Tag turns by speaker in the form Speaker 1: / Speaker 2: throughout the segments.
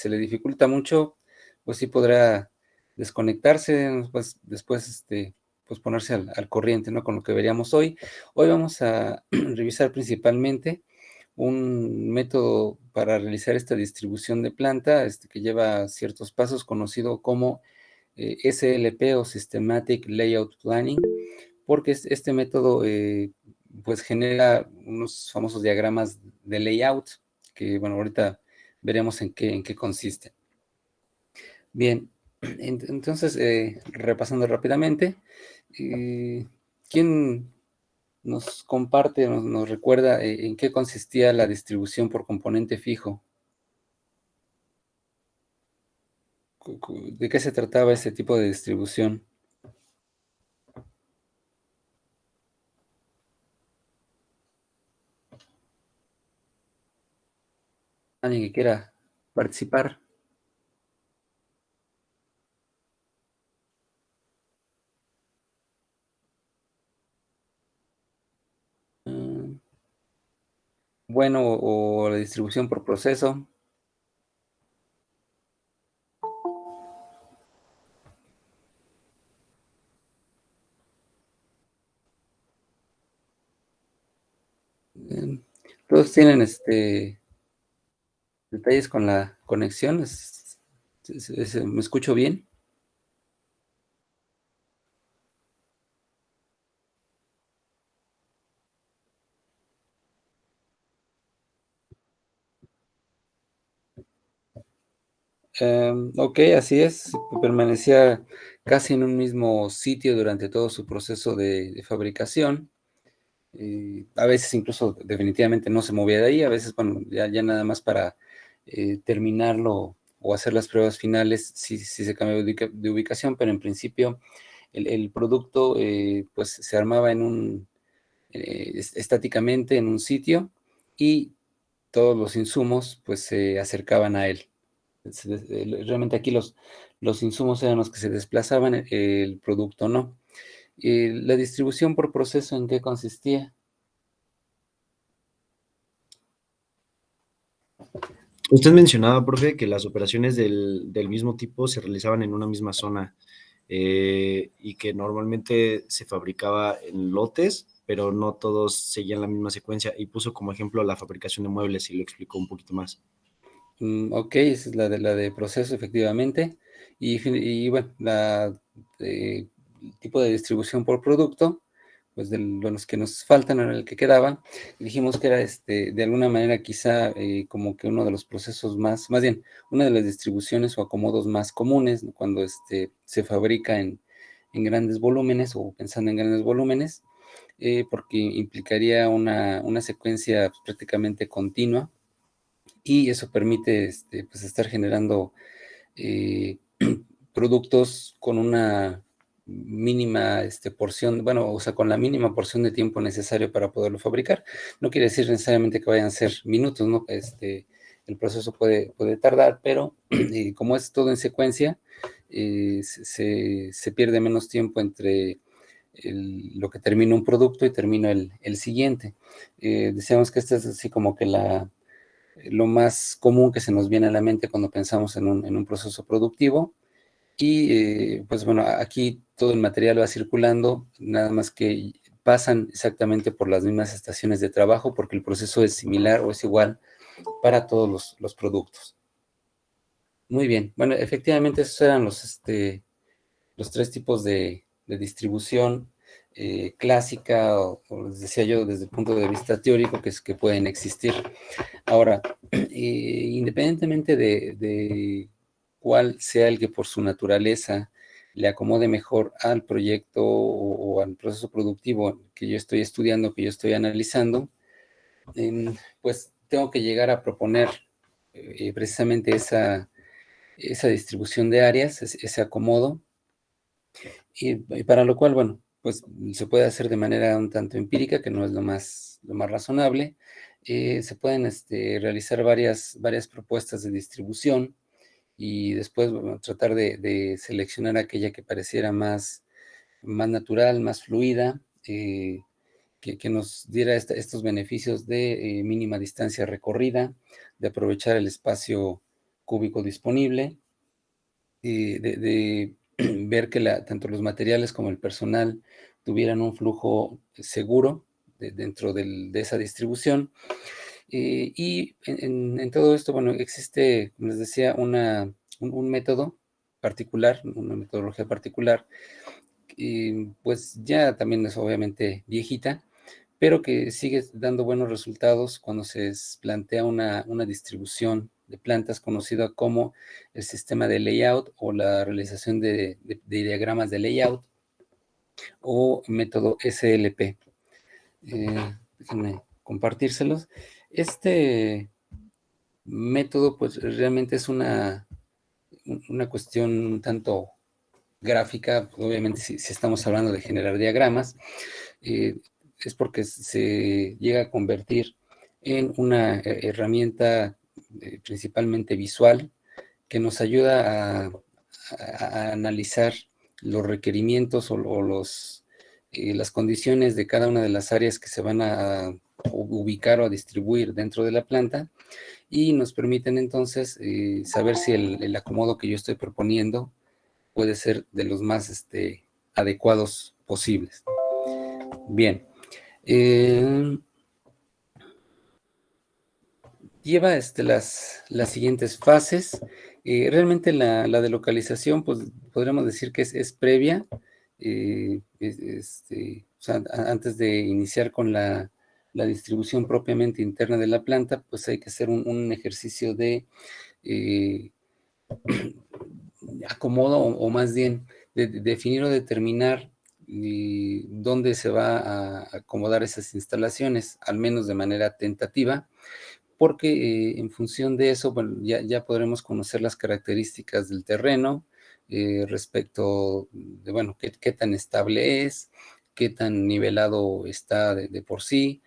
Speaker 1: se le dificulta mucho, pues sí podrá desconectarse, pues después pues ponerse al corriente, ¿no? Con lo que veríamos hoy. Hoy vamos a revisar principalmente un método para realizar esta distribución de planta, que lleva ciertos pasos, conocido como SLP o Systematic Layout Planning, porque este método pues genera unos famosos diagramas de layout, que bueno, ahorita veremos en qué consiste. Bien, entonces, repasando rápidamente, ¿quién nos comparte, nos recuerda en qué consistía la distribución por componente fijo? ¿De qué se trataba ese tipo de distribución? ¿Alguien que quiera participar? Mm, Bueno, o la distribución por proceso. Eh, Todos tienen detalles con la conexión. ¿Me escucho bien? Ok, así es. Permanecía casi en un mismo sitio durante todo su proceso de fabricación. A veces incluso definitivamente no se movía de ahí, a veces, bueno, ya nada más para terminarlo o hacer las pruebas finales, sí se cambió de ubicación, pero en principio el producto pues se armaba estáticamente en un sitio, y todos los insumos pues se acercaban a él. Realmente aquí los insumos eran los que se desplazaban, el producto no. La distribución por proceso, ¿en qué consistía?
Speaker 2: Usted mencionaba, profe, que las operaciones del mismo tipo se realizaban en una misma zona y que normalmente se fabricaba en lotes, pero no todos seguían la misma secuencia. Y puso como ejemplo la fabricación de muebles y lo explicó un poquito más.
Speaker 1: Ok, esa es la de proceso, efectivamente. Y bueno, el tipo de distribución por producto, pues de los que nos faltan, en el que quedaba, dijimos que era de alguna manera quizá como que uno de los procesos más bien, una de las distribuciones o acomodos más comunes, ¿no? Cuando se fabrica en grandes volúmenes, o pensando en grandes volúmenes, porque implicaría una secuencia pues, prácticamente continua, y eso permite pues estar generando eh, productos con una mínima porción, bueno, o sea, con la mínima porción de tiempo necesario para poderlo fabricar. No quiere decir necesariamente que vayan a ser minutos, ¿no? El proceso puede tardar, pero como es todo en secuencia, se pierde menos tiempo entre lo que termina un producto y termina el siguiente. Decíamos que esta es así como que lo más común que se nos viene a la mente cuando pensamos en un proceso productivo. Y pues bueno, aquí todo el material va circulando, nada más que pasan exactamente por las mismas estaciones de trabajo, porque el proceso es similar o es igual para todos los productos. Muy bien, bueno, efectivamente esos eran los tres tipos de distribución clásica, o les decía yo, desde el punto de vista teórico, que pueden existir. Ahora, independientemente de cuál sea el que por su naturaleza le acomode mejor al proyecto o al proceso productivo que yo estoy estudiando, que yo estoy analizando, pues tengo que llegar a proponer precisamente esa distribución de áreas, ese acomodo, y para lo cual, bueno, pues se puede hacer de manera un tanto empírica, que no es lo más razonable. Se pueden realizar varias propuestas de distribución, y después, bueno, tratar de seleccionar aquella que pareciera más natural, más fluida, que nos diera estos beneficios de mínima distancia recorrida, de aprovechar el espacio cúbico disponible, de ver que tanto los materiales como el personal tuvieran un flujo seguro dentro de esa distribución. Y en todo esto, bueno, existe, como les decía, un método particular, una metodología particular, pues ya también es obviamente viejita, pero que sigue dando buenos resultados cuando se plantea una distribución de plantas conocida como el sistema de layout o la realización de diagramas de layout o método SLP. Déjenme compartírselos. Este método, pues realmente es una cuestión un tanto gráfica, obviamente si estamos hablando de generar diagramas, es porque se llega a convertir en una herramienta principalmente visual que nos ayuda a analizar los requerimientos o las condiciones de cada una de las áreas que se van a ubicar o a distribuir dentro de la planta y nos permiten entonces saber si el acomodo que yo estoy proponiendo puede ser de los más adecuados posibles. Bien. Lleva las siguientes fases. Realmente la de localización, pues podríamos decir que es previa. O sea, antes de iniciar con la distribución propiamente interna de la planta, pues hay que hacer un ejercicio de acomodo o más bien de definir o determinar dónde se va a acomodar esas instalaciones, al menos de manera tentativa, porque en función de eso, bueno, ya podremos conocer las características del terreno respecto de, bueno, qué tan estable es, qué tan nivelado está de por sí.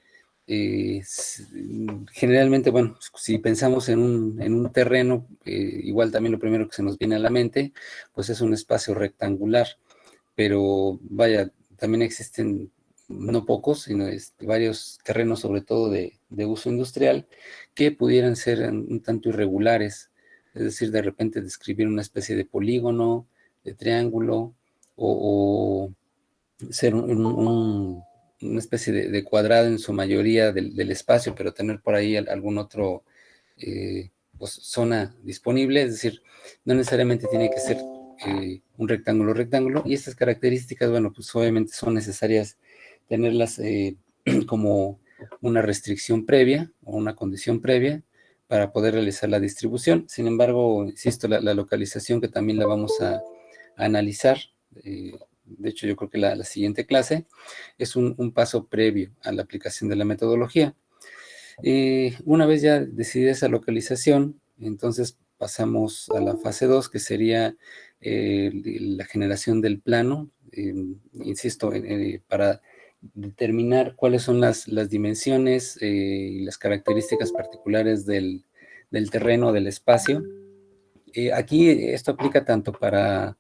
Speaker 1: Generalmente, bueno, si pensamos en un terreno, igual también lo primero que se nos viene a la mente, pues es un espacio rectangular, pero vaya, también existen no pocos, sino varios terrenos, sobre todo de uso industrial, que pudieran ser un tanto irregulares, es decir, de repente describir una especie de polígono, de triángulo, o ser una especie de cuadrado en su mayoría del espacio, pero tener por ahí algún otro pues, zona disponible, es decir, no necesariamente tiene que ser un rectángulo, y estas características, bueno, pues obviamente son necesarias tenerlas como una restricción previa o una condición previa para poder realizar la distribución. Sin embargo, insisto, la localización que también la vamos a analizar, de hecho yo creo que la siguiente clase, es un paso previo a la aplicación de la metodología. Una vez ya decidida esa localización, entonces pasamos a la fase 2, que sería la generación del plano, insisto, para determinar cuáles son las dimensiones y las características particulares del terreno, del espacio. Aquí esto aplica tanto para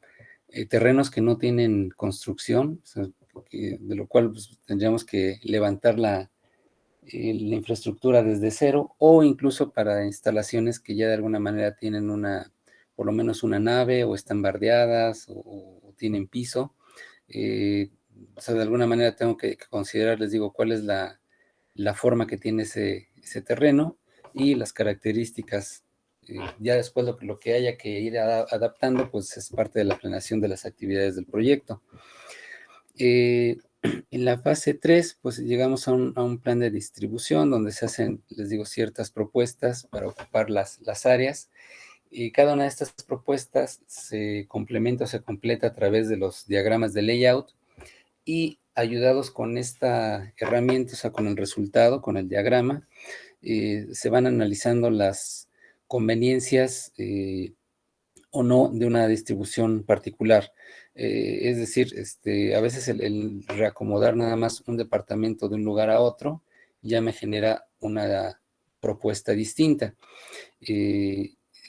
Speaker 1: terrenos que no tienen construcción, o sea, de lo cual pues, tendríamos que levantar la infraestructura desde cero, o incluso para instalaciones que ya de alguna manera tienen por lo menos una nave, o están bardeadas, o tienen piso. O sea, de alguna manera tengo que considerar, les digo, cuál es la forma que tiene ese terreno y las características. Ya después lo que haya que ir adaptando, pues es parte de la planeación de las actividades del proyecto. En la fase 3, pues llegamos a un plan de distribución donde se hacen, les digo, ciertas propuestas para ocupar las áreas, y cada una de estas propuestas se complementa o se completa a través de los diagramas de layout, y ayudados con esta herramienta, o sea, con el resultado, con el diagrama, se van analizando las conveniencias o no de una distribución particular. Es decir, a veces el reacomodar nada más un departamento de un lugar a otro ya me genera una propuesta distinta.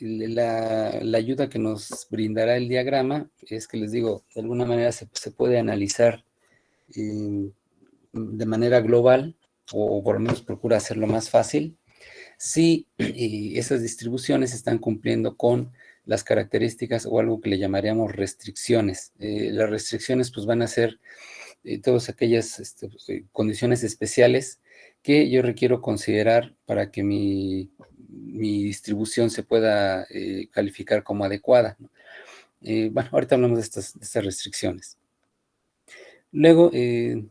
Speaker 1: La ayuda que nos brindará el diagrama es que, les digo, de alguna manera se puede analizar de manera global, o por lo menos procura hacerlo más fácil, si esas distribuciones están cumpliendo con las características o algo que le llamaríamos restricciones. Las restricciones pues van a ser todas aquellas condiciones especiales que yo requiero considerar para que mi distribución se pueda calificar como adecuada, ¿no? Bueno, ahorita hablamos de estas restricciones. Luego,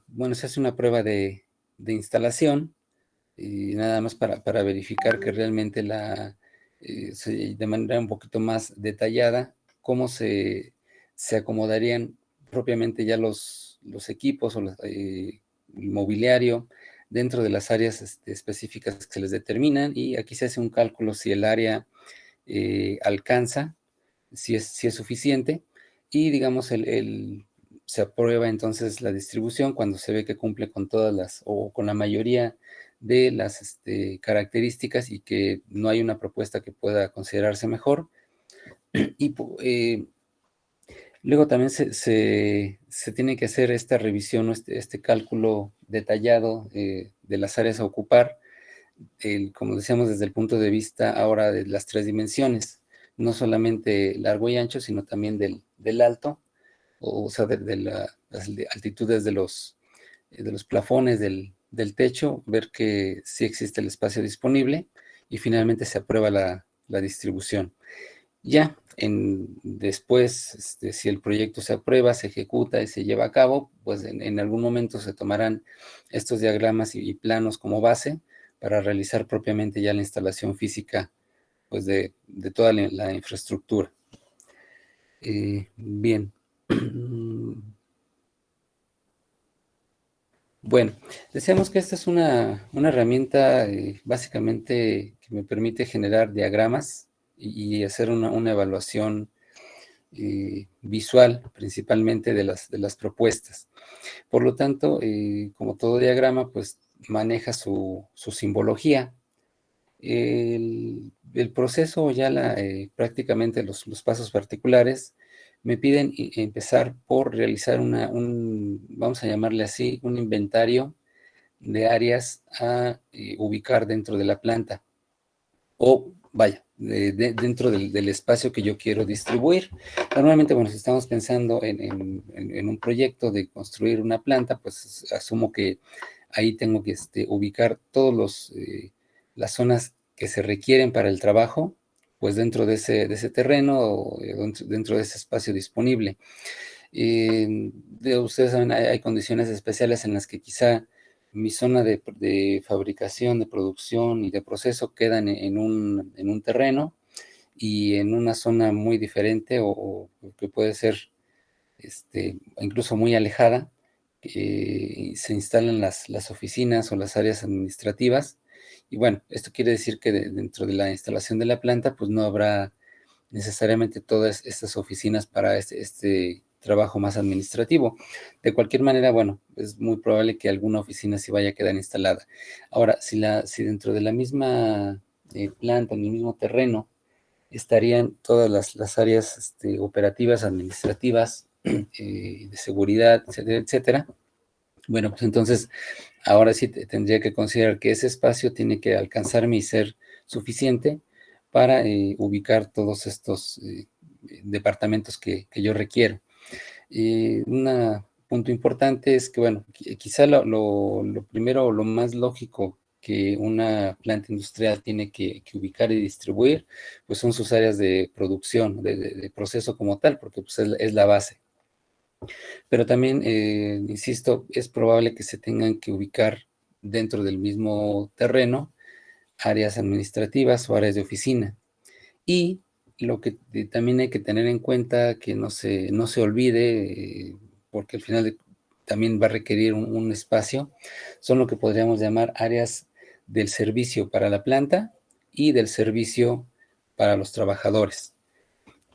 Speaker 1: bueno, se hace una prueba de instalación, nada más para verificar que realmente de manera un poquito más detallada, cómo se acomodarían propiamente ya los equipos o el mobiliario dentro de las áreas específicas que se les determinan, y aquí se hace un cálculo si el área alcanza, si es suficiente, y digamos se aprueba entonces la distribución cuando se ve que cumple con todas o con la mayoría de las características y que no hay una propuesta que pueda considerarse mejor. Y luego también se tiene que hacer esta revisión, este cálculo detallado de las áreas a ocupar, como decíamos, desde el punto de vista ahora de las 3 dimensiones, no solamente largo y ancho, sino también del alto, o sea, de las altitudes de los plafones del techo, ver que sí existe el espacio disponible, y finalmente se aprueba la distribución. Ya, después, si el proyecto se aprueba, se ejecuta y se lleva a cabo, pues en algún momento se tomarán estos diagramas y planos como base para realizar propiamente ya la instalación física, pues de toda la infraestructura. Bien. Bueno, decíamos que esta es una herramienta básicamente que me permite generar diagramas y hacer una evaluación visual, principalmente de las propuestas. Por lo tanto, como todo diagrama, pues maneja su simbología. El proceso, ya prácticamente los pasos particulares, me piden empezar por realizar vamos a llamarle así, un inventario de áreas a ubicar dentro de la planta, o vaya, dentro del espacio que yo quiero distribuir. Normalmente, bueno, si estamos pensando en un proyecto de construir una planta, pues asumo que ahí tengo que ubicar todas las zonas que se requieren para el trabajo, pues dentro de ese terreno o dentro de ese espacio disponible. Ustedes saben, hay condiciones especiales en las que quizá mi zona de fabricación, de producción y de proceso quedan en un terreno, y en una zona muy diferente o que puede ser incluso muy alejada, se instalan las oficinas o las áreas administrativas. Y bueno, esto quiere decir que dentro de la instalación de la planta, pues no habrá necesariamente todas estas oficinas para este trabajo más administrativo. De cualquier manera, bueno, es muy probable que alguna oficina sí vaya a quedar instalada. Ahora, si dentro de la misma planta, en el mismo terreno, estarían todas las áreas operativas, administrativas, de seguridad, etcétera, etcétera. Bueno, pues entonces ahora sí tendría que considerar que ese espacio tiene que alcanzarme y ser suficiente para ubicar todos estos departamentos que yo requiero. Un punto importante es que, bueno, quizá lo primero, lo más lógico que una planta industrial tiene que ubicar y distribuir, pues son sus áreas de producción, de proceso como tal, porque pues es la base. Pero también, insisto, es probable que se tengan que ubicar dentro del mismo terreno áreas administrativas o áreas de oficina. Y lo que también hay que tener en cuenta, que no se olvide, porque al final también va a requerir un espacio, son lo que podríamos llamar áreas del servicio para la planta y del servicio para los trabajadores.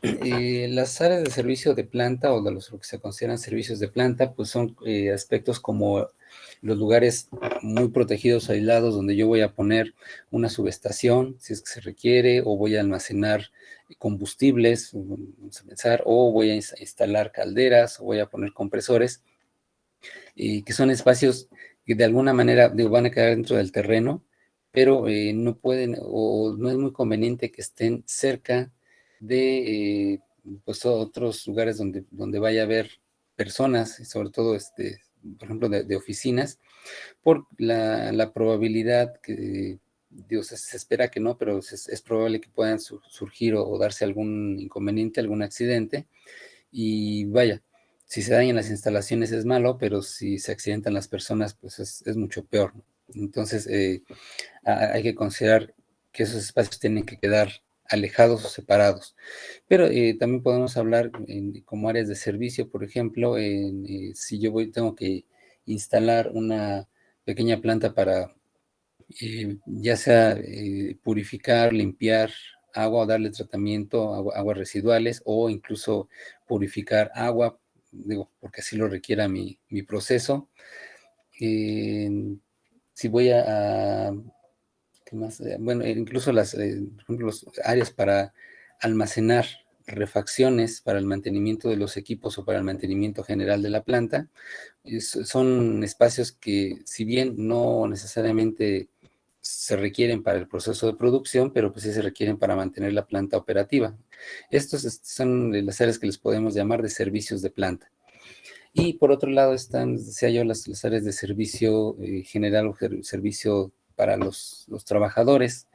Speaker 1: Las áreas de servicio de planta, o de lo que se consideran servicios de planta, pues son aspectos como los lugares muy protegidos, aislados, donde yo voy a poner una subestación, si es que se requiere, o voy a almacenar combustibles, vamos a pensar, o voy a instalar calderas, o voy a poner compresores, que son espacios que de alguna manera van a quedar dentro del terreno, pero no pueden o no es muy conveniente que estén cerca de pues otros lugares donde vaya a haber personas, y sobre todo, por ejemplo, de oficinas, por la probabilidad que, Dios, se espera que no, pero es probable que puedan surgir o darse algún inconveniente, algún accidente, y vaya, si se dañan las instalaciones es malo, pero si se accidentan las personas, pues es mucho peor, ¿no? Entonces, hay que considerar que esos espacios tienen que quedar alejados o separados. Pero también podemos hablar como áreas de servicio, por ejemplo, si yo tengo que instalar una pequeña planta para ya sea purificar, limpiar agua o darle tratamiento, aguas residuales, o incluso purificar agua, digo, porque así lo requiera mi proceso. Eh, si voy ¿qué más? Bueno, incluso por ejemplo, las áreas para almacenar refacciones para el mantenimiento de los equipos o para el mantenimiento general de la planta, son espacios que, si bien no necesariamente se requieren para el proceso de producción, pero pues sí se requieren para mantener la planta operativa. Estos son las áreas que les podemos llamar de servicios de planta. Y por otro lado están, decía yo, las áreas de servicio general o servicio para los trabajadores.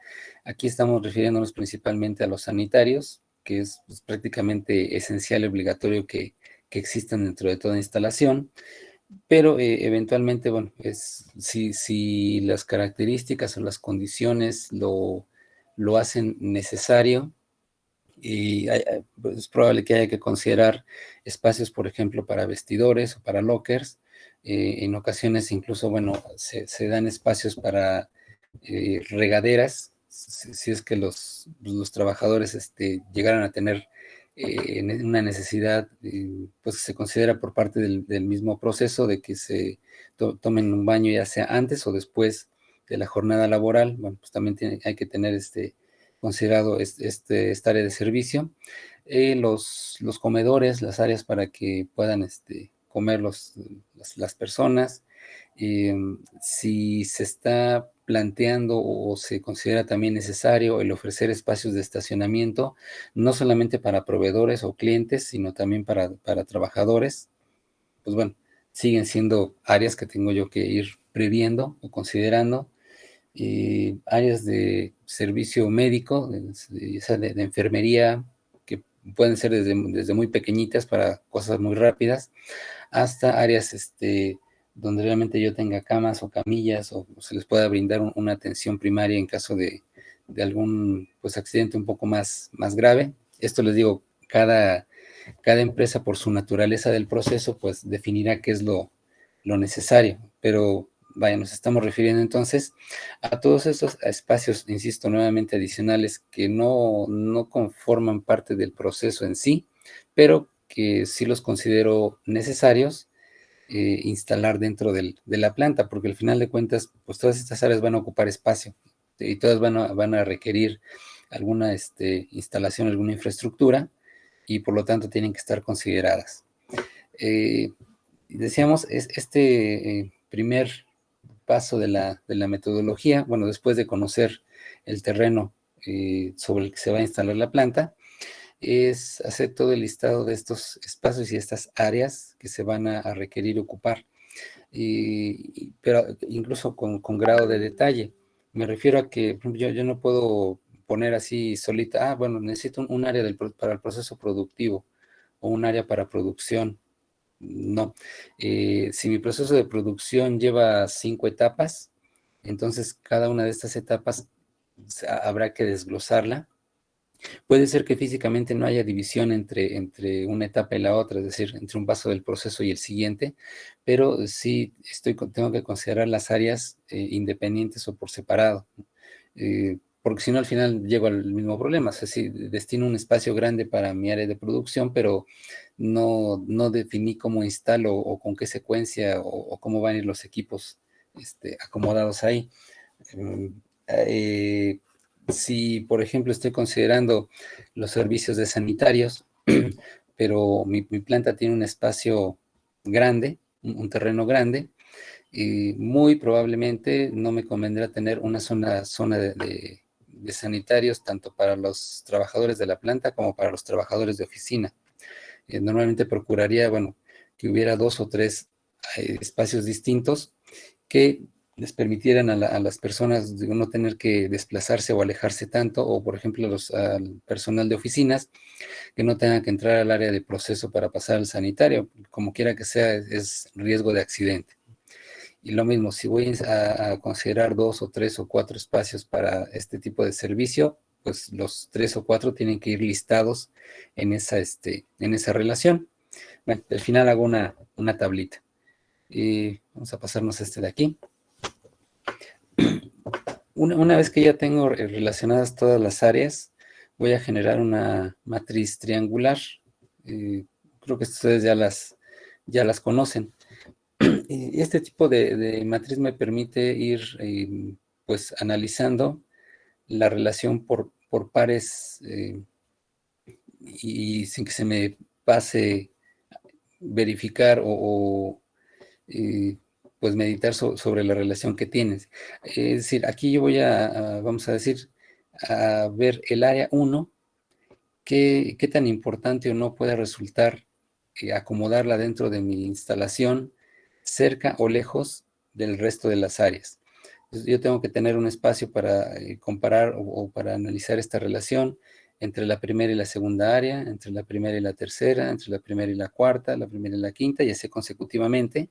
Speaker 1: Aquí estamos refiriéndonos principalmente a los sanitarios, que es pues, prácticamente esencial y obligatorio que existan dentro de toda instalación, pero eventualmente, bueno, si las características o las condiciones lo hacen necesario, y pues, es probable que haya que considerar espacios, por ejemplo, para vestidores o para lockers. En ocasiones incluso, bueno, se dan espacios para regaderas, si es que los trabajadores llegaran a tener una necesidad, pues se considera por parte del mismo proceso de que se tomen un baño ya sea antes o después de la jornada laboral. Bueno, pues también hay que tener considerado esta área de servicio. Los comedores, las áreas para que puedan comer las personas. Si se está planteando o se considera también necesario el ofrecer espacios de estacionamiento, no solamente para proveedores o clientes, sino también para trabajadores, pues bueno, siguen siendo áreas que tengo yo que ir previendo o considerando. Áreas de servicio médico, de enfermería, que pueden ser desde muy pequeñitas para cosas muy rápidas, hasta áreas donde realmente yo tenga camas o camillas o se les pueda brindar una atención primaria en caso de algún pues, accidente un poco más grave. Esto les digo, cada empresa por su naturaleza del proceso pues definirá qué es lo necesario, pero vaya, nos estamos refiriendo entonces a todos estos espacios, insisto, nuevamente adicionales que no conforman parte del proceso en sí, pero que sí los considero necesarios instalar dentro de la planta, porque al final de cuentas, pues todas estas áreas van a ocupar espacio y todas van a requerir alguna instalación, alguna infraestructura, y por lo tanto tienen que estar consideradas. Decíamos, primer paso de la metodología, bueno, después de conocer el terreno sobre el que se va a instalar la planta, es hacer todo el listado de estos espacios y estas áreas que se van a requerir ocupar, pero incluso con grado de detalle. Me refiero a que, por ejemplo, yo no puedo poner así solita, bueno, necesito un área para el proceso productivo o un área para producción. No. Si mi proceso de producción lleva 5 etapas, entonces cada una de estas etapas habrá que desglosarla. Puede ser que físicamente no haya división entre una etapa y la otra, es decir, entre un paso del proceso y el siguiente, pero sí tengo que considerar las áreas independientes o por separado, porque si no al final llego al mismo problema. O sea, si destino un espacio grande para mi área de producción, pero no definí cómo instalo o con qué secuencia o cómo van a ir los equipos acomodados ahí. Eh, si, por ejemplo, estoy considerando los servicios de sanitarios, pero mi planta tiene un espacio grande, un terreno grande, Y muy probablemente no me convendrá tener una zona de sanitarios tanto para los trabajadores de la planta como para los trabajadores de oficina. Normalmente procuraría, bueno, que hubiera 2 o 3 espacios distintos que les permitieran a las personas no tener que desplazarse o alejarse tanto, o por ejemplo al personal de oficinas, que no tengan que entrar al área de proceso para pasar al sanitario, como quiera que sea, es riesgo de accidente. Y lo mismo, si voy a considerar 2 o 3 o 4 espacios para este tipo de servicio, pues los 3 o 4 tienen que ir listados en esa relación. Bueno, al final hago una tablita. Y vamos a pasarnos de aquí. Una vez que ya tengo relacionadas todas las áreas, voy a generar una matriz triangular. Creo que ustedes ya las conocen. Y este tipo de matriz me permite ir pues analizando la relación por pares y sin que se me pase verificar o pues meditar sobre la relación que tienes. Es decir, aquí yo voy vamos a decir, a ver el área 1, qué tan importante o no puede resultar acomodarla dentro de mi instalación, cerca o lejos del resto de las áreas. Entonces, yo tengo que tener un espacio para comparar o para analizar esta relación entre la primera y la segunda área, entre la primera y la tercera, entre la primera y la cuarta, la primera y la quinta, y así consecutivamente,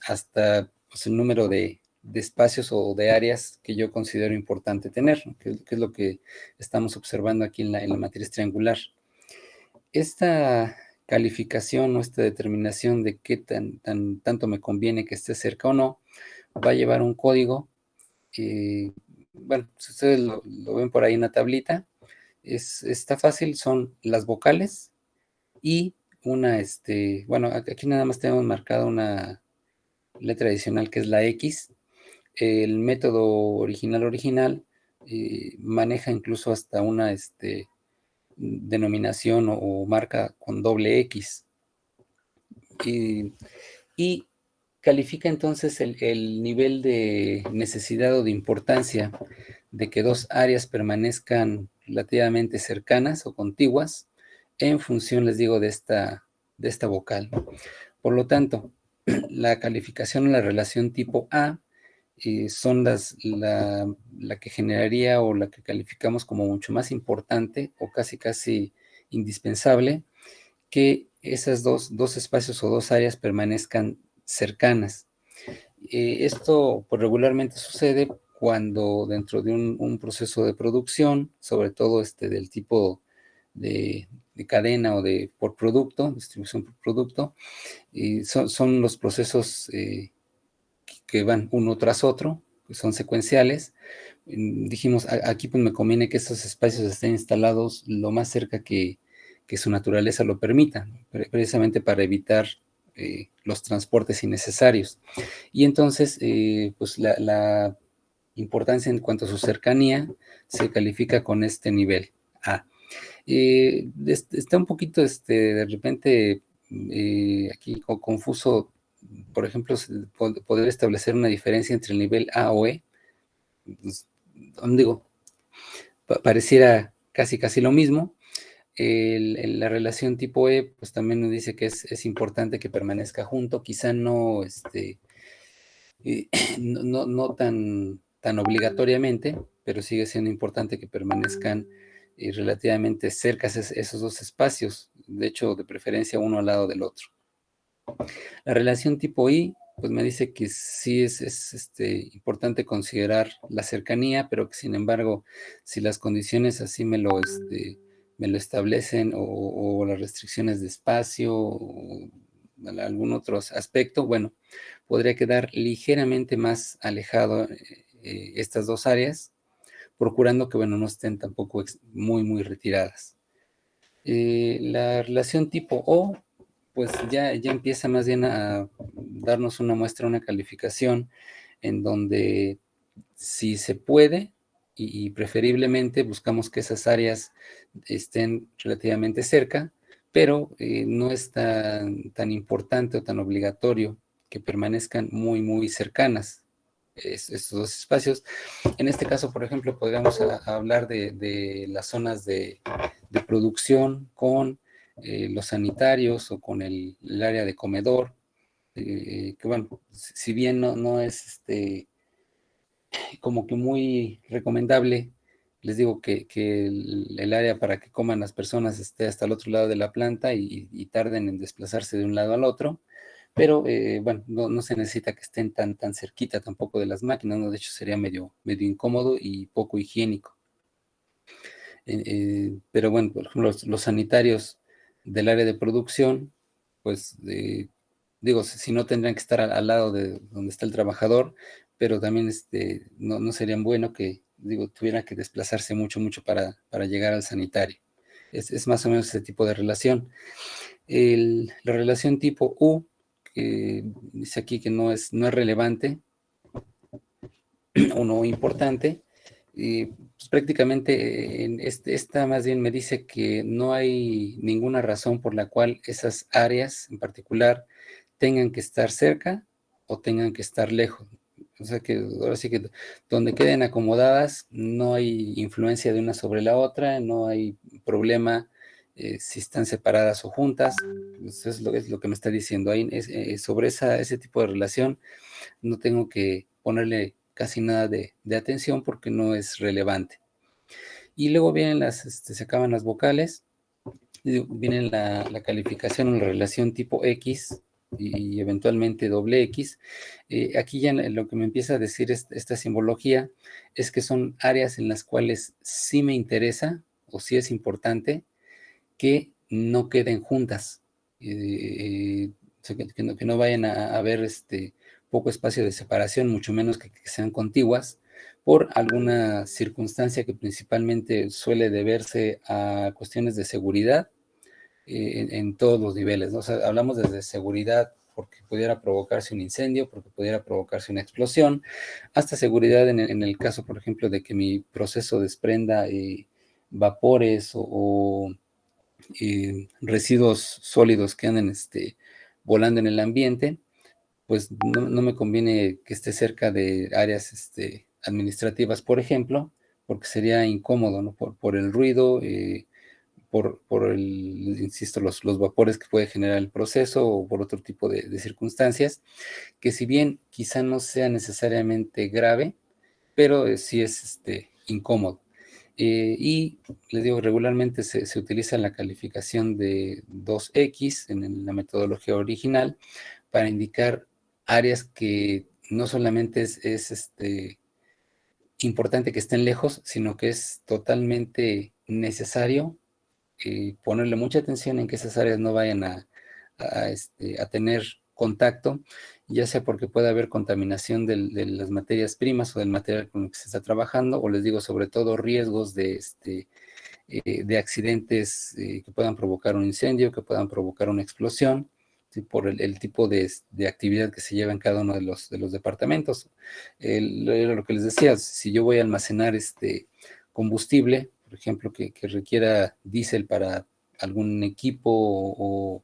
Speaker 1: hasta pues, el número de espacios o de áreas que yo considero importante tener, ¿no? que es lo que estamos observando aquí en la matriz triangular. Esta calificación o esta determinación de qué tanto me conviene que esté cerca o no, va a llevar un código. Bueno, si ustedes lo ven por ahí en la tablita, está fácil, son las vocales y bueno, aquí nada más tenemos marcada una letra adicional que es la X. El método original maneja incluso hasta una denominación o marca con doble X. Y califica entonces el nivel de necesidad o de importancia de que dos áreas permanezcan relativamente cercanas o contiguas en función, les digo, de esta vocal. Por lo tanto, la calificación en la relación tipo A son la que generaría o la que calificamos como mucho más importante o casi indispensable que esas dos espacios o dos áreas permanezcan cercanas. Esto pues, regularmente sucede cuando dentro de un proceso de producción, sobre todo del tipo de cadena o por producto, distribución por producto, son los procesos que van uno tras otro, que son secuenciales. Dijimos, aquí pues me conviene que estos espacios estén instalados lo más cerca que su naturaleza lo permita, ¿no? Precisamente para evitar los transportes innecesarios. Y entonces, pues la importancia en cuanto a su cercanía se califica con este nivel A. Está un poquito, de repente, aquí confuso, por ejemplo, poder establecer una diferencia entre el nivel A o E. Pues, digo, pareciera casi lo mismo. La relación tipo E, pues también nos dice que es importante que permanezca junto, quizá no, no tan obligatoriamente, pero sigue siendo importante que permanezcan relativamente cerca esos dos espacios, de hecho, de preferencia uno al lado del otro. La relación tipo I, pues me dice que sí es importante considerar la cercanía, pero que sin embargo, si las condiciones así me lo establecen o las restricciones de espacio o algún otro aspecto, bueno, podría quedar ligeramente más alejado estas dos áreas, procurando que, bueno, no estén tampoco muy retiradas. La relación tipo O, pues ya empieza más bien a darnos una muestra, una calificación, en donde si se puede y preferiblemente buscamos que esas áreas estén relativamente cerca, pero no es tan importante o tan obligatorio que permanezcan muy, muy cercanas estos dos espacios. En este caso, por ejemplo, podríamos hablar de las zonas de producción con los sanitarios o con el área de comedor, que bueno, si bien no es como que muy recomendable, les digo que el área para que coman las personas esté hasta el otro lado de la planta y tarden en desplazarse de un lado al otro, pero bueno, no se necesita que estén tan cerquita tampoco de las máquinas, ¿no? De hecho sería medio incómodo y poco higiénico. Pero bueno, por ejemplo, los sanitarios del área de producción, pues digo, si no tendrían que estar al lado de donde está el trabajador, pero también no serían bueno que, digo, tuviera que desplazarse mucho para llegar al sanitario. Es más o menos ese tipo de relación. La relación tipo U, que dice aquí que no es relevante o no importante, pues prácticamente esta más bien me dice que no hay ninguna razón por la cual esas áreas en particular tengan que estar cerca o tengan que estar lejos. O sea que ahora sí que donde queden acomodadas no hay influencia de una sobre la otra, no hay problema si están separadas o juntas. Eso es lo que me está diciendo ahí. Sobre ese tipo de relación no tengo que ponerle casi nada de atención porque no es relevante. Y luego vienen se acaban las vocales, viene la calificación en la relación tipo X y eventualmente doble X. Aquí ya lo que me empieza a decir esta simbología es que son áreas en las cuales sí me interesa o sí es importante que no queden juntas, que no vayan a haber poco espacio de separación, mucho menos que sean contiguas, por alguna circunstancia que principalmente suele deberse a cuestiones de seguridad en todos los niveles, ¿no? O sea, hablamos desde seguridad porque pudiera provocarse un incendio, porque pudiera provocarse una explosión, hasta seguridad en el caso, por ejemplo, de que mi proceso desprenda vapores o residuos sólidos que anden volando en el ambiente, pues no me conviene que esté cerca de áreas administrativas, por ejemplo, porque sería incómodo, ¿no? Por el ruido, insisto, los vapores que puede generar el proceso o por otro tipo de circunstancias, que si bien quizá no sea necesariamente grave, pero sí es incómodo. Y les digo, regularmente se utiliza la calificación de 2X en la metodología original para indicar áreas que no solamente es importante que estén lejos, sino que es totalmente necesario ponerle mucha atención en que esas áreas no vayan a tener contacto, ya sea porque puede haber contaminación de las materias primas o del material con el que se está trabajando, o les digo, sobre todo riesgos de accidentes que puedan provocar un incendio, que puedan provocar una explosión, ¿sí? Por el tipo de actividad que se lleva en cada uno de los departamentos. Lo que les decía, si yo voy a almacenar combustible, por ejemplo, que requiera diésel para algún equipo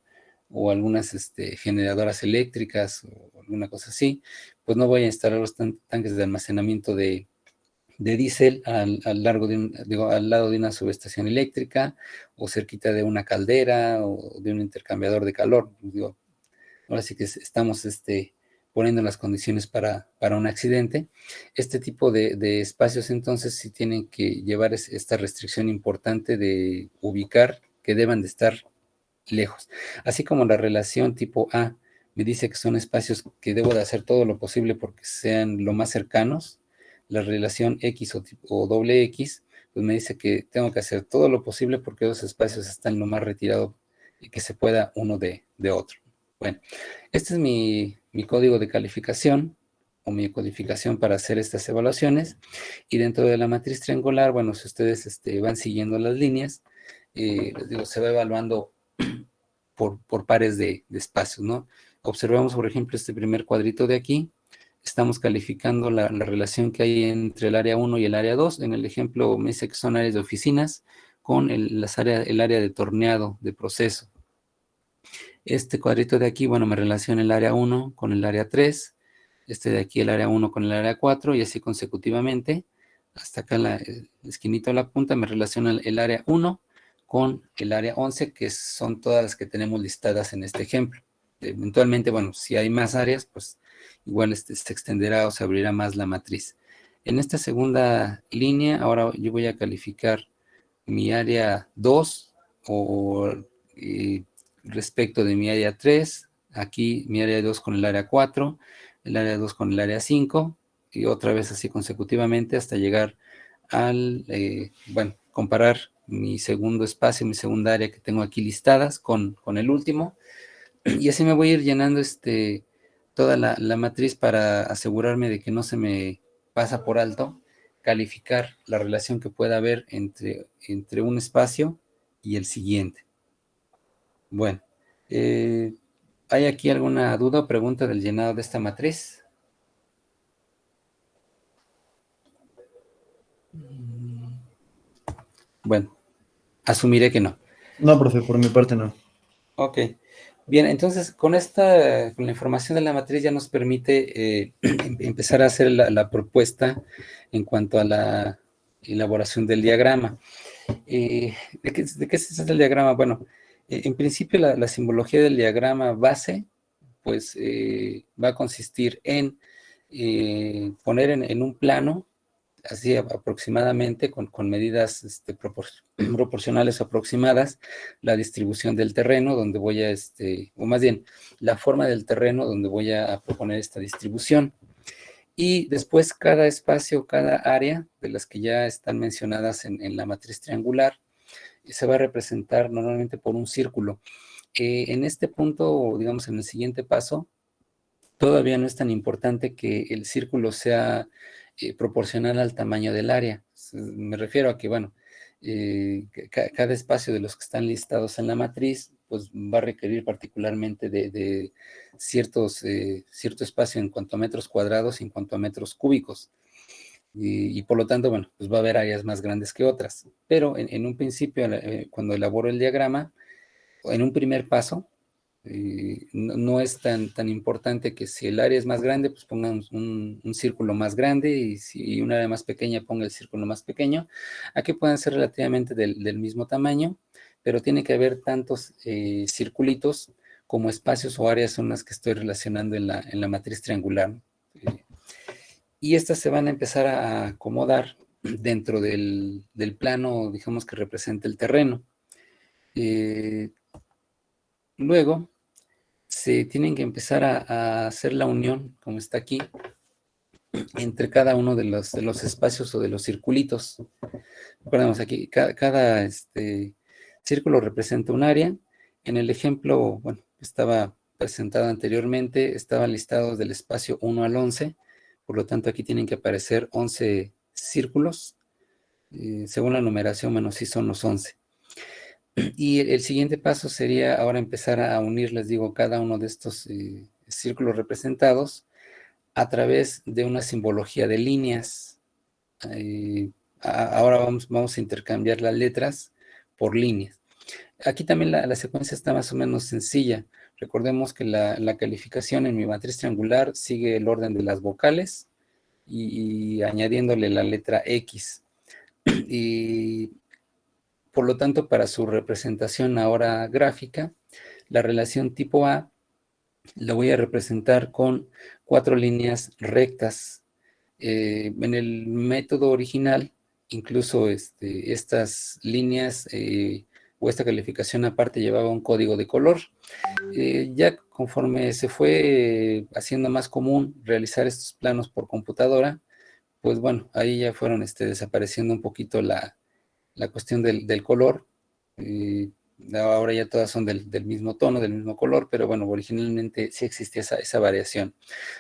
Speaker 1: o algunas generadoras eléctricas o alguna cosa así, pues no voy a instalar los tanques de almacenamiento de diésel al lado de una subestación eléctrica o cerquita de una caldera o de un intercambiador de calor. Digo, ahora sí que estamos poniendo las condiciones para un accidente. Este tipo de espacios entonces sí tienen que llevar esta restricción importante de ubicar que deban de estar lejos. Así como la relación tipo A me dice que son espacios que debo de hacer todo lo posible porque sean lo más cercanos, la relación X o doble X, pues me dice que tengo que hacer todo lo posible porque esos espacios están lo más retirados y que se pueda uno de otro. Bueno, este es mi código de calificación o mi codificación para hacer estas evaluaciones. Y dentro de la matriz triangular, bueno, si ustedes van siguiendo las líneas, les digo, se va evaluando por pares de espacios, ¿no? Observamos, por ejemplo, este primer cuadrito de aquí. Estamos calificando la relación que hay entre el área 1 y el área 2. En el ejemplo me dice que son áreas de oficinas con el área de torneado de proceso. Este cuadrito de aquí, bueno, me relaciona el área 1 con el área 3, este de aquí el área 1 con el área 4 y así consecutivamente. Hasta acá la esquinita de la punta me relaciona el área 1 con el área 11, que son todas las que tenemos listadas en este ejemplo. Eventualmente, bueno, si hay más áreas, pues igual se extenderá o se abrirá más la matriz. En esta segunda línea, ahora yo voy a calificar mi área 2 o respecto de mi área 3, aquí mi área 2 con el área 4, el área 2 con el área 5, y otra vez así consecutivamente hasta llegar al, bueno, comparar mi segundo espacio, mi segunda área que tengo aquí listadas con el último, y así me voy a ir llenando toda la matriz para asegurarme de que no se me pasa por alto calificar la relación que pueda haber entre un espacio y el siguiente. Bueno, ¿hay aquí alguna duda o pregunta del llenado de esta matriz? Bueno, asumiré que no.
Speaker 2: No, profe, por mi parte no.
Speaker 1: Ok. Bien, entonces con la información de la matriz ya nos permite empezar a hacer la propuesta en cuanto a la elaboración del diagrama. ¿De qué se trata el diagrama? Bueno, en principio la simbología del diagrama base, pues va a consistir en poner en un plano, así aproximadamente, con medidas proporcionales o aproximadas, la distribución del terreno donde voy a, o más bien, la forma del terreno donde voy a proponer esta distribución. Y después cada espacio, cada área de las que ya están mencionadas en la matriz triangular, se va a representar normalmente por un círculo. En este punto, digamos, en el siguiente paso, todavía no es tan importante que el círculo sea proporcional al tamaño del área. Me refiero a que, bueno, cada espacio de los que están listados en la matriz, pues va a requerir particularmente de cierto espacio en cuanto a metros cuadrados y en cuanto a metros cúbicos. Y por lo tanto, bueno, pues va a haber áreas más grandes que otras. Pero en un principio, cuando elaboro el diagrama, en un primer paso, no es tan importante que si el área es más grande, pues pongan un círculo más grande y si un área más pequeña, ponga el círculo más pequeño. Aquí pueden ser relativamente del mismo tamaño, pero tiene que haber tantos circulitos como espacios o áreas son las que estoy relacionando en la matriz triangular. Y estas se van a empezar a acomodar dentro del plano, digamos, que representa el terreno. Luego, se tienen que empezar a hacer la unión, como está aquí, entre cada uno de los espacios o de los circulitos. Recordemos aquí, cada círculo representa un área. En el ejemplo, bueno, estaba presentado anteriormente, estaban listados del espacio 1 al 11, por lo tanto aquí tienen que aparecer 11 círculos, según la numeración, menos si son los 11. Y el siguiente paso sería ahora empezar a unir, les digo, cada uno de estos círculos representados a través de una simbología de líneas. Ahora vamos a intercambiar las letras por líneas. Aquí también la secuencia está más o menos sencilla. Recordemos que la calificación en mi matriz triangular sigue el orden de las vocales y añadiéndole la letra X. Y por lo tanto, para su representación ahora gráfica, la relación tipo A la voy a representar con 4 líneas rectas. En el método original, incluso estas líneas o esta calificación aparte llevaba un código de color. Ya conforme se fue haciendo más común realizar estos planos por computadora, pues bueno, ahí ya fueron desapareciendo un poquito la cuestión del color. Ahora ya todas son del mismo tono, del mismo color, pero bueno, originalmente sí existía esa variación.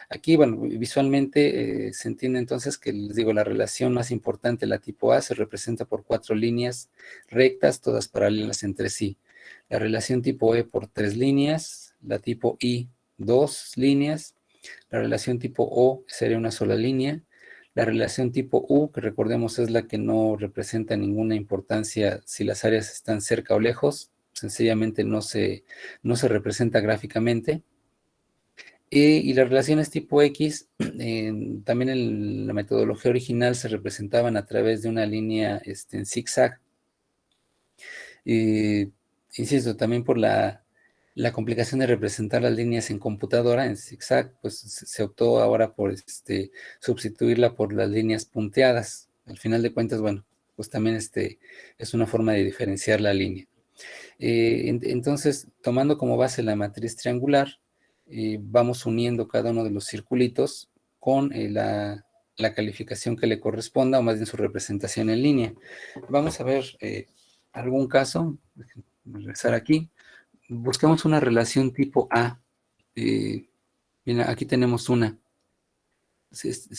Speaker 1: Aquí, bueno, visualmente se entiende entonces que, les digo, la relación más importante, la tipo A, se representa por 4 líneas rectas, todas paralelas entre sí. La relación tipo E por 3 líneas, la tipo I, 2 líneas, la relación tipo O sería una sola línea, la relación tipo U, que recordemos es la que no representa ninguna importancia si las áreas están cerca o lejos, sencillamente no se representa gráficamente. Y las relaciones tipo X, también en la metodología original se representaban a través de una línea en zigzag. Insisto, también por la complicación de representar las líneas en computadora en zigzag, pues se optó ahora por sustituirla por las líneas punteadas. Al final de cuentas, bueno, pues también es una forma de diferenciar la línea. Entonces, tomando como base la matriz triangular, vamos uniendo cada uno de los circulitos con la calificación que le corresponda, o más bien su representación en línea. Vamos a ver algún caso. Déjenme regresar aquí. Buscamos una relación tipo A. Mira, aquí tenemos una.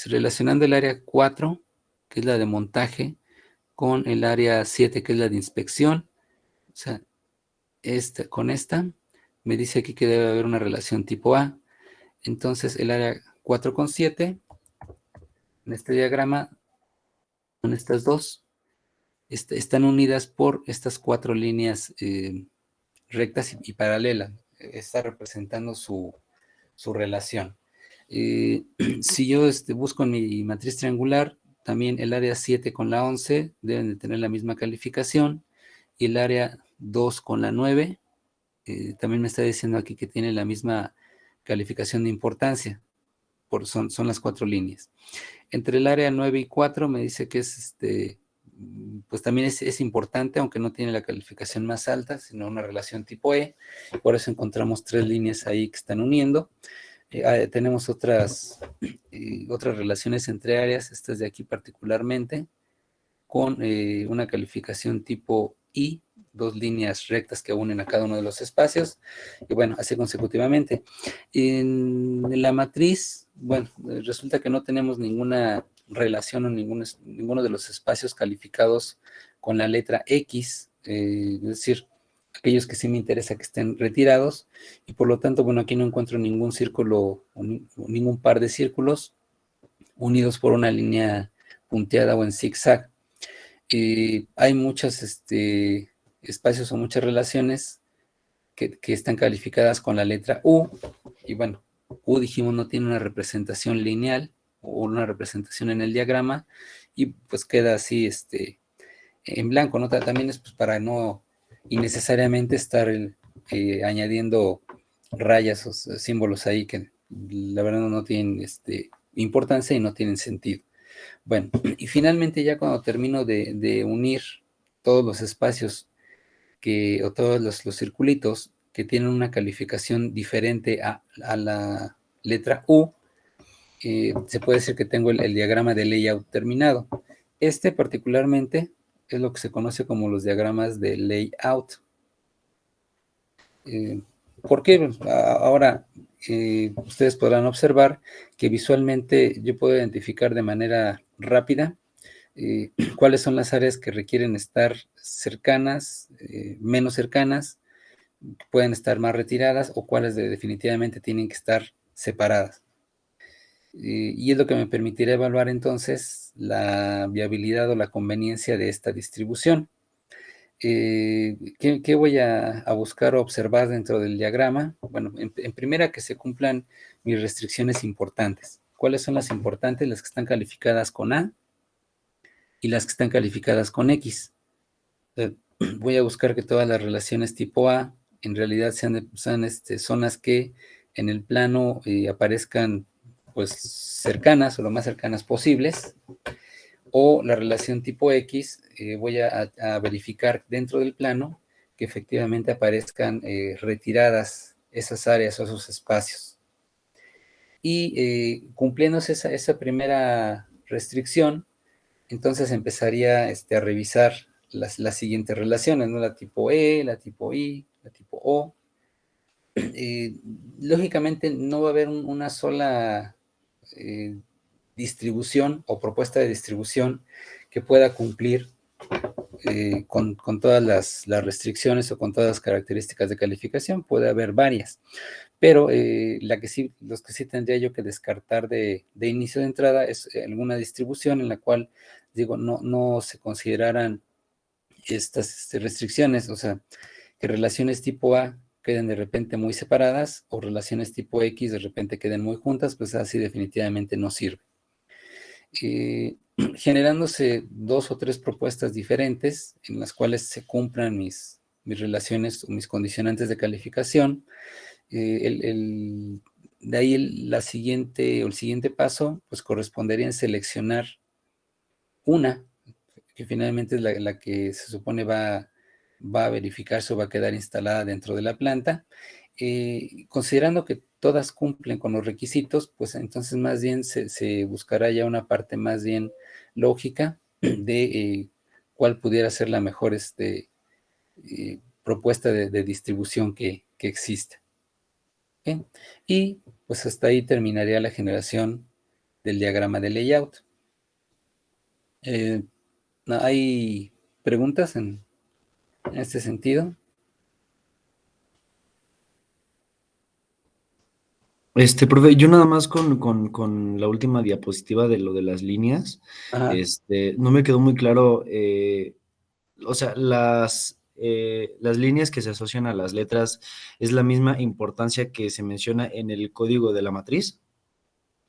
Speaker 1: Relacionando el área 4, que es la de montaje, con el área 7, que es la de inspección. O sea, con esta, me dice aquí que debe haber una relación tipo A. Entonces, el área 4 con 7, en este diagrama, con estas dos, están unidas por estas 4 líneas rectas y paralelas. Está representando su relación. Si yo busco en mi matriz triangular, también el área 7 con la 11 deben de tener la misma calificación, y el área 2 con la 9 también me está diciendo aquí que tiene la misma calificación de importancia, son las 4 líneas. Entre el área 9 y 4 me dice que es pues también es importante, aunque no tiene la calificación más alta, sino una relación tipo E. Por eso encontramos 3 líneas ahí que están uniendo. Tenemos otras relaciones entre áreas, estas de aquí particularmente, con una calificación tipo I, 2 líneas rectas que unen a cada uno de los espacios, y bueno, así consecutivamente. En la matriz, bueno, resulta que no tenemos ninguna relación o ninguno de los espacios calificados con la letra X, es decir, aquellos que sí me interesa que estén retirados, y por lo tanto, bueno, aquí no encuentro ningún círculo o ningún par de círculos unidos por una línea punteada o en zigzag. Hay muchos espacios o muchas relaciones que están calificadas con la letra U, y bueno, U dijimos no tiene una representación lineal o una representación en el diagrama, y pues queda así en blanco, ¿no? También es pues, para no innecesariamente estar añadiendo rayas o símbolos ahí que la verdad no tienen importancia y no tienen sentido. Bueno, y finalmente ya cuando termino de unir todos los espacios o todos los circulitos que tienen una calificación diferente a la letra U, se puede decir que tengo el diagrama de layout terminado. Particularmente es lo que se conoce como los diagramas de layout. ¿Por qué? Ahora ustedes podrán observar que visualmente yo puedo identificar de manera rápida cuáles son las áreas que requieren estar cercanas, menos cercanas, pueden estar más retiradas, o cuáles definitivamente tienen que estar separadas. Y es lo que me permitirá evaluar entonces la viabilidad o la conveniencia de esta distribución. ¿Qué voy a buscar o observar dentro del diagrama? Bueno, en primera, que se cumplan mis restricciones importantes. ¿Cuáles son las importantes? Las que están calificadas con A y las que están calificadas con X. Voy a buscar que todas las relaciones tipo A en realidad sean zonas que en el plano aparezcan pues cercanas o lo más cercanas posibles, o la relación tipo X, voy a verificar dentro del plano que efectivamente aparezcan retiradas esas áreas o esos espacios. Y cumpliéndose esa primera restricción, entonces empezaría a revisar las siguientes relaciones, ¿no? La tipo E, la tipo I, la tipo O. Lógicamente no va a haber una sola distribución o propuesta de distribución que pueda cumplir con todas las restricciones o con todas las características de calificación. Puede haber varias, pero los que sí tendría yo que descartar de inicio de entrada es alguna distribución en la cual, digo, no se consideraran estas restricciones, o sea, que relaciones tipo A queden de repente muy separadas o relaciones tipo X de repente queden muy juntas, pues así definitivamente no sirve. Generándose 2 o 3 propuestas diferentes en las cuales se cumplan mis relaciones o mis condicionantes de calificación, de ahí el siguiente paso, pues correspondería en seleccionar una, que finalmente es la que se supone va a verificarse o va a quedar instalada dentro de la planta. Considerando que todas cumplen con los requisitos, pues entonces más bien se buscará ya una parte más bien lógica de cuál pudiera ser la mejor propuesta de distribución que exista. ¿Okay? Y pues hasta ahí terminaría la generación del diagrama de layout. ¿Hay preguntas en este sentido?
Speaker 2: Profe, yo nada más con la última diapositiva de lo de las líneas,
Speaker 1: Ajá.
Speaker 2: no me quedó muy claro, o sea, las líneas que se asocian a las letras, ¿es la misma importancia que se menciona en el código de la matriz?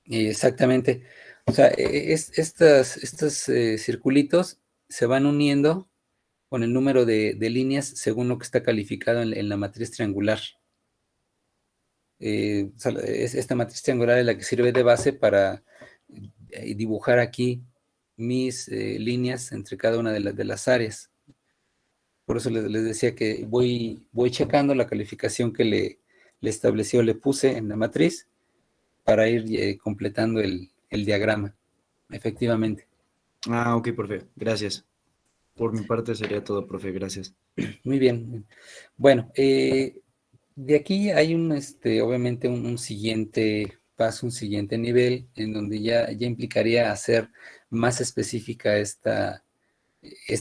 Speaker 1: Exactamente. O sea, estos circulitos se van uniendo con el número de líneas según lo que está calificado en la matriz triangular. O sea, esta matriz triangular es la que sirve de base para dibujar aquí mis líneas entre cada una de las áreas. Por eso les decía que voy checando la calificación que le estableció, le puse en la matriz para ir completando el diagrama, efectivamente.
Speaker 2: Ah, ok, profe, gracias. Por mi parte sería todo, profe, gracias.
Speaker 1: Muy bien. Bueno, de aquí hay obviamente un siguiente paso, un siguiente nivel, en donde ya implicaría hacer más específica esta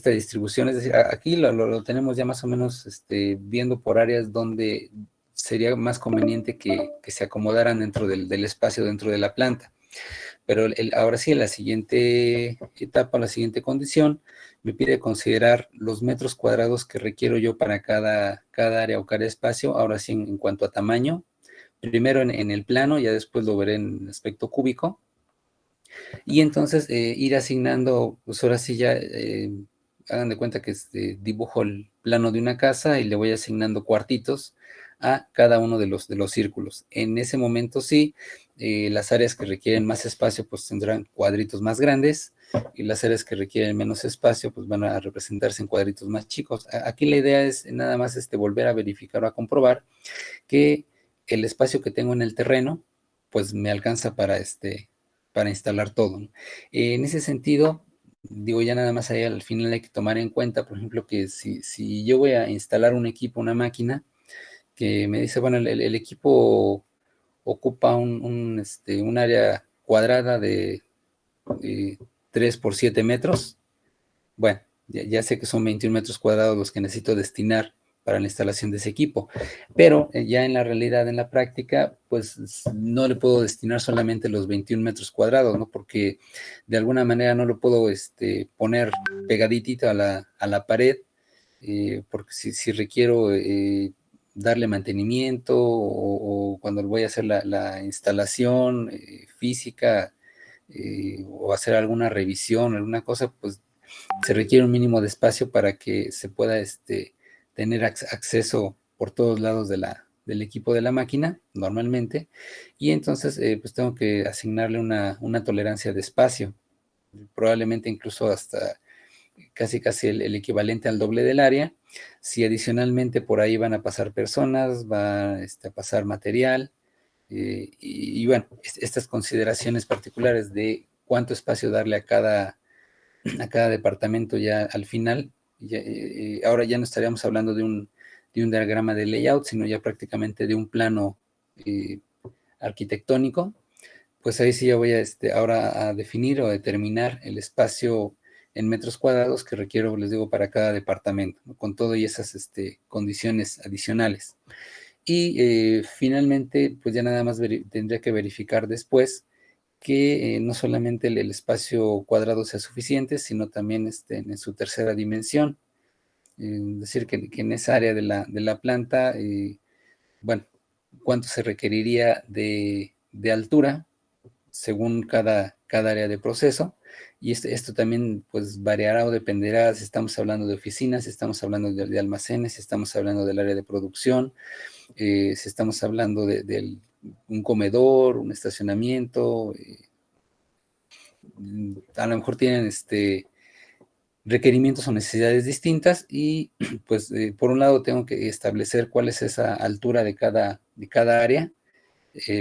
Speaker 1: distribución. Es decir, aquí lo tenemos ya más o menos viendo por áreas donde sería más conveniente que se acomodaran dentro del espacio, dentro de la planta. Pero ahora sí, en la siguiente etapa, la siguiente condición, me pide considerar los metros cuadrados que requiero yo para cada área o cada espacio, ahora sí en cuanto a tamaño. Primero en el plano, ya después lo veré en aspecto cúbico. Y entonces ir asignando, pues ahora sí ya, hagan de cuenta que dibujo el plano de una casa y le voy asignando cuartitos a cada uno de los círculos. En ese momento sí, las áreas que requieren más espacio pues tendrán cuadritos más grandes y las áreas que requieren menos espacio pues van a representarse en cuadritos más chicos. Aquí la idea es nada más volver a verificar o a comprobar que el espacio que tengo en el terreno pues me alcanza para instalar todo, ¿no? En ese sentido, digo, ya nada más ahí al final hay que tomar en cuenta, por ejemplo, que si yo voy a instalar un equipo, una máquina, que me dice, bueno, el equipo ocupa un área cuadrada de 3 por 7 metros, bueno, ya sé que son 21 metros cuadrados los que necesito destinar para la instalación de ese equipo, pero ya en la realidad, en la práctica, pues no le puedo destinar solamente los 21 metros cuadrados, ¿no? Porque de alguna manera no lo puedo poner pegaditito a la pared, porque si requiero darle mantenimiento o cuando voy a hacer la instalación física o hacer alguna revisión, alguna cosa, pues se requiere un mínimo de espacio para que se pueda tener acceso por todos lados del equipo de la máquina, normalmente, y entonces pues tengo que asignarle una tolerancia de espacio, probablemente incluso hasta casi el equivalente al doble del área. Si adicionalmente por ahí van a pasar personas, va a pasar material, y bueno, estas consideraciones particulares de cuánto espacio darle a cada departamento ya al final. Ahora ya no estaríamos hablando de un diagrama de layout, sino ya prácticamente de un plano eh, arquitectónico. Pues ahí sí ya voy ahora a definir o a determinar el espacio en metros cuadrados que requiero, les digo, para cada departamento, ¿no? Con todo y esas condiciones adicionales. Y finalmente, pues ya nada más tendría que verificar después que no solamente el espacio cuadrado sea suficiente, sino también en su tercera dimensión. Es decir, que en esa área de la planta, bueno, cuánto se requeriría de altura según cada área de proceso. Y esto también pues variará o dependerá si estamos hablando de oficinas, si estamos hablando de almacenes, si estamos hablando del área de producción, si estamos hablando de un comedor, un estacionamiento. A lo mejor tienen requerimientos o necesidades distintas y pues por un lado tengo que establecer cuál es esa altura de cada área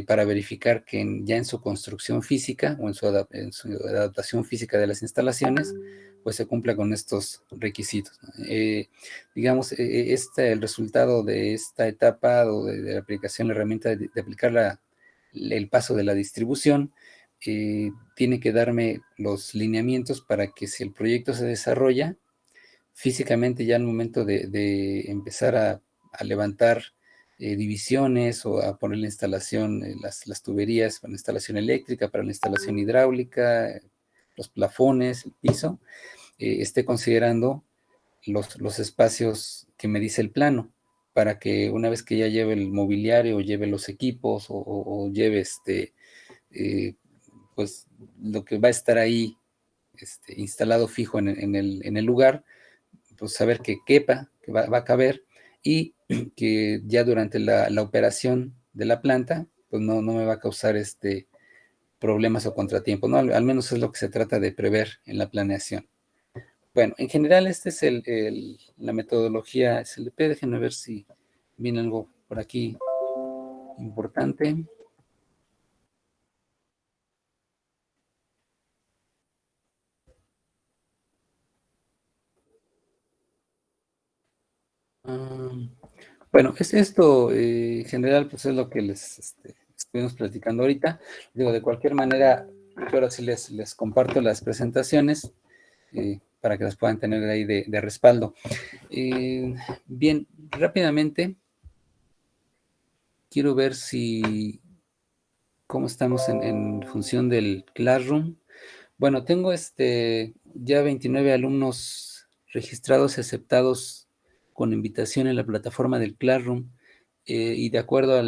Speaker 1: para verificar que ya en su construcción física o en su adaptación física de las instalaciones, pues se cumpla con estos requisitos, ¿no? Digamos, el resultado de esta etapa o de la aplicación, la herramienta de aplicar el paso de la distribución, tiene que darme los lineamientos para que si el proyecto se desarrolla, físicamente ya al momento de empezar a levantar divisiones o a poner la instalación, las tuberías para la instalación eléctrica, para la instalación hidráulica, los plafones, el piso, esté considerando los espacios que me dice el plano, para que una vez que ya lleve el mobiliario, o lleve los equipos, o lleve eh, pues lo que va a estar ahí instalado fijo en el lugar, pues saber que quepa, que va a caber, y que ya durante la operación de la planta, pues no me va a causar problemas o contratiempos, ¿no? Al menos es lo que se trata de prever en la planeación. Bueno, en general esta es la metodología SLP. Déjenme ver si viene algo por aquí importante. Bueno, es esto, en general, pues es lo que les estuvimos platicando ahorita. Digo, de cualquier manera, yo ahora sí les comparto las presentaciones para que las puedan tener ahí de respaldo. Bien, rápidamente, quiero ver cómo estamos en función del Classroom. Bueno, tengo ya 29 alumnos registrados y aceptados con invitación en la plataforma del Classroom, y de acuerdo a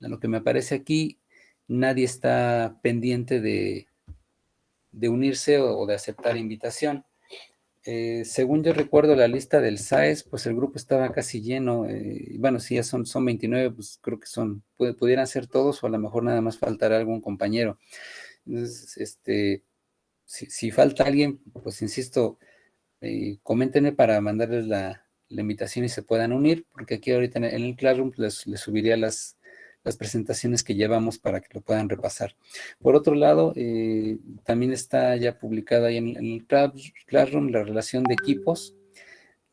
Speaker 1: lo que me aparece aquí, nadie está pendiente de unirse o de aceptar invitación. Según yo recuerdo la lista del SAES, pues el grupo estaba casi lleno. Bueno, si ya son 29, pues creo que pudieran ser todos, o a lo mejor nada más faltará algún compañero. Entonces, si falta alguien, pues insisto, coméntenme para mandarles la invitación y se puedan unir, porque aquí ahorita en el Classroom les subiría las presentaciones que llevamos para que lo puedan repasar. Por otro lado, también está ya publicada ahí en el Classroom la relación de equipos,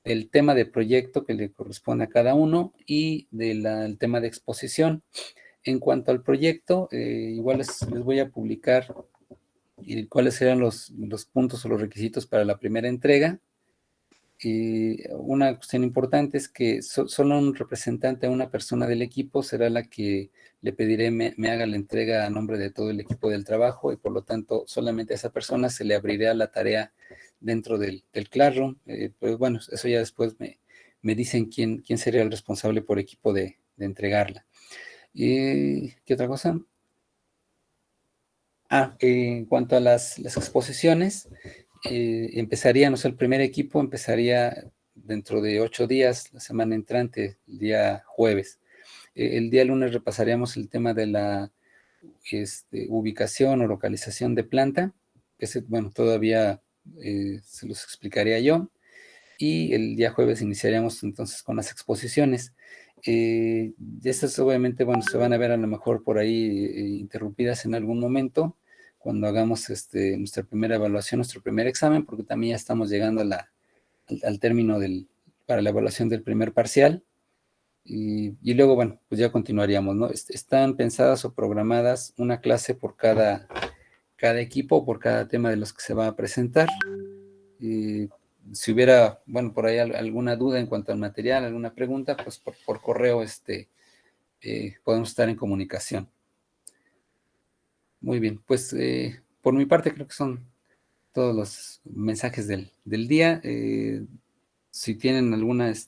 Speaker 1: el tema de proyecto que le corresponde a cada uno y el tema de exposición. En cuanto al proyecto, igual les voy a publicar cuáles serán los puntos o los requisitos para la primera entrega. Una cuestión importante es que solo un representante, una persona del equipo, será la que le pediré me haga la entrega a nombre de todo el equipo del trabajo, y por lo tanto solamente a esa persona se le abrirá la tarea dentro del Classroom. Pues bueno, eso ya después me dicen quién sería el responsable por equipo de entregarla. ¿Qué otra cosa? En cuanto a las exposiciones, empezaría, no sé, el primer equipo empezaría dentro de 8 días, la semana entrante, el día jueves. El día lunes repasaríamos el tema de la ubicación o localización de planta. Bueno, todavía se los explicaría yo. Y el día jueves iniciaríamos entonces con las exposiciones. Estas obviamente, bueno, se van a ver a lo mejor por ahí interrumpidas en algún momento cuando hagamos nuestra primera evaluación, nuestro primer examen, porque también ya estamos llegando al término para la evaluación del primer parcial. Y luego, bueno, pues ya continuaríamos, ¿no? Están pensadas o programadas una clase por cada equipo, por cada tema de los que se va a presentar. Si hubiera, bueno, por ahí alguna duda en cuanto al material, alguna pregunta, pues por correo podemos estar en comunicación. Muy bien, pues por mi parte creo que son todos los mensajes del día. si tienen alguna